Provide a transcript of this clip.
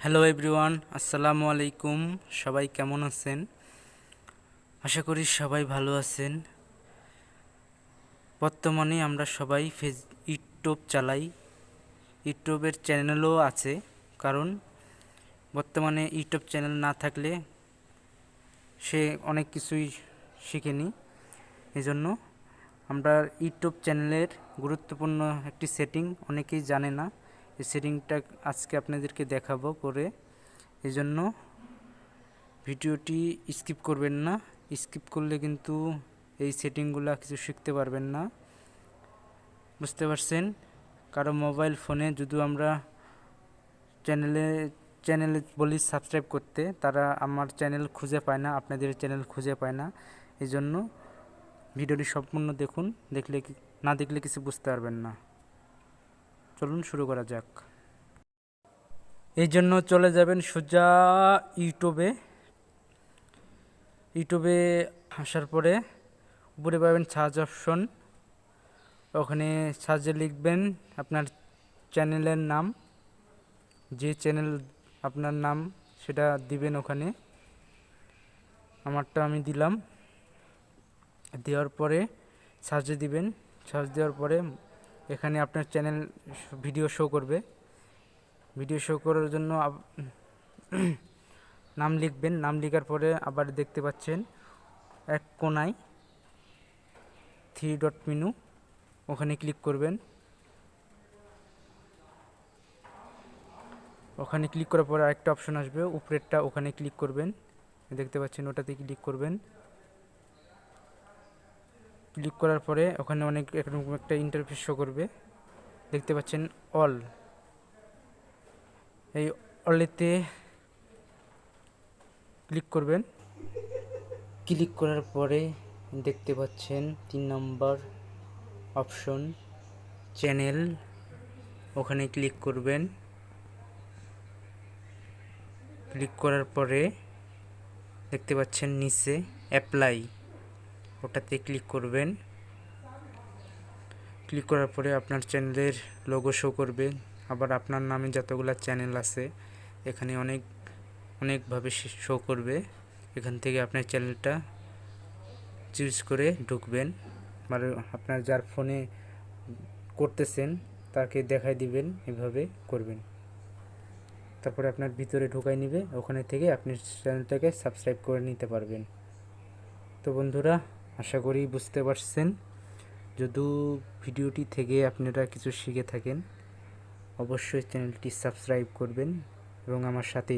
Hello everyone, আসসালামু আলাইকুম। সবাই কেমন আছেন? আশা করি সবাই ভালো আছেন। বর্তমানে আমরা সবাই ইউটিউব চালাই, ইউটিউবের চ্যানেলও আছে। কারণ বর্তমানে ইউটিউব চ্যানেল না থাকলে সে অনেক কিছুই শিখেনি। এজন্য আমরা ইউটিউব চ্যানেলের গুরুত্বপূর্ণ একটি সেটিং অনেকেই জানে না। এই সেটিংটা আজকে আপনাদেরকে দেখাবো করে। এজন্য ভিডিওটি স্কিপ করবেন না। স্কিপ করলে কিন্তু এই সেটিংগুলো কিছু শিখতে পারবেন না। বুঝতে পারছেন? কারো মোবাইল ফোনে যদি আমরা চ্যানেলে বলি সাবস্ক্রাইব করতে, তারা আমার চ্যানেল খুঁজে পায় না, আপনাদের চ্যানেল খুঁজে পায় না। এই জন্য ভিডিওটি সম্পূর্ণ দেখুন, না দেখলে কিছু বুঝতে পারবেন না। চলুন শুরু করা যাক। এই জন্য চলে যাবেন সোজা ইউটিউবে আসার পরে উপরে পাবেন সার্চ অপশন। ওখানে সার্চে লিখবেন আপনার চ্যানেলের নাম, যে চ্যানেল আপনার নাম সেটা দিবেন। ওখানে আমারটা আমি দিলাম। দেওয়ার পরে সার্চে দিবেন। সার্চ দেওয়ার পরে এখানে আপনার চ্যানেল ভিডিও শো করবে। ভিডিও শো করার জন্য নাম লিখবেন। নাম লেখার পরে আবার দেখতে পাচ্ছেন এক কোনায় 3 ডট মেনু, ওখানে ক্লিক করবেন। ওখানে ক্লিক করার পরে আরেকটা অপশন আসবে উপরেরটা, ওখানে ক্লিক করবেন। দেখতে পাচ্ছেন ওটাতে ক্লিক করবেন। ক্লিক করার পরে ওখানে এরকম একটা ইন্টারফেস শো করবে। দেখতে পাচ্ছেন অল, এই অলেতে ক্লিক করবেন। ক্লিক করার পরে দেখতে পাচ্ছেন 3 নম্বর অপশন চ্যানেল, ওখানে ক্লিক করবেন। ক্লিক করার পরে দেখতে পাচ্ছেন নিচে অ্যাপ্লাই, ওটাতে ক্লিক করবেন। ক্লিক করার পরে আপনার চ্যানেলের লোগো শো করবে। আবার আপনার নামে যতগুলো চ্যানেল আছে এখানে অনেকভাবে শো করবে। এখান থেকে আপনার চ্যানেলটা চুজ করে ঢুকবেন, মানে আপনার যার ফোনে করতেছেন তাকে দেখাই দিবেন, এভাবে করবেন। তারপরে আপনার ভিতরে ঢুকাই নিবে, ওখানে থেকে আপনি চ্যানেলটাকে সাবস্ক্রাইব করে নিতে পারবেন। তো বন্ধুরা, আশা করি বুঝতে পারছেন। যদি ভিডিওটি থেকে আপনারা কিছু শিখে থাকেন, অবশ্যই চ্যানেলটি সাবস্ক্রাইব করবেন এবং আমার সাথে